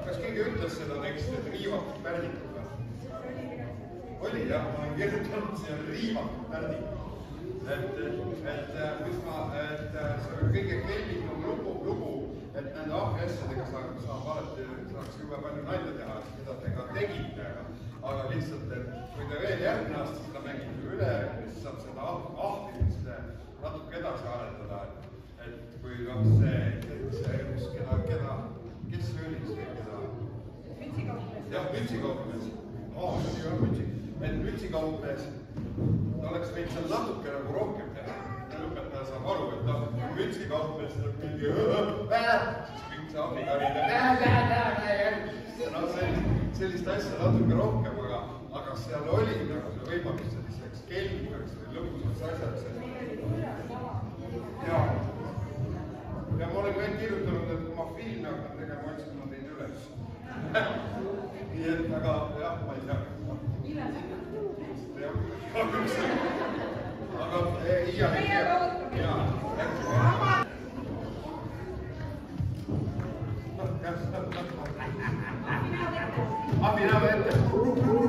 Kas keegi ütles seda teksti, et riivatud pärdikud? Oli jah, ma olen kirjutanud siia riivatud pärdikud. Et see on kõige kellikum lugu, et nende ahviasjadega saab alati saaks juba palju nalja teha, mida te ka tegite. Aga lihtsalt, et kui te veel järgmine aasta seda mängite üle, siis saab seda ahvimist natuke edasi arendada. Et kui see üks keda, kes see oli see, keda? Mütsikaupmees. Jah, mütsikaupmees. See on mütsik. Et mütsikaupmees, ta oleks võinud seal natuke nagu rohkem teha. Lõpetaja saab aru, et mütsikaupmees tuleb mingi siis kõik see ahvikarine. sellist asja natuke rohkem, aga seal oli nagu see võimalus selliseks kelmikaks või lõbusaks asjaks. Ja ma olen veel kirjutanud, et kui ma filmi hakkan tegema, ma ütlesin, et ma tein üles. Nii et, aga jah, ma ei tea. Aga iial ei tea. Abi näeme ette.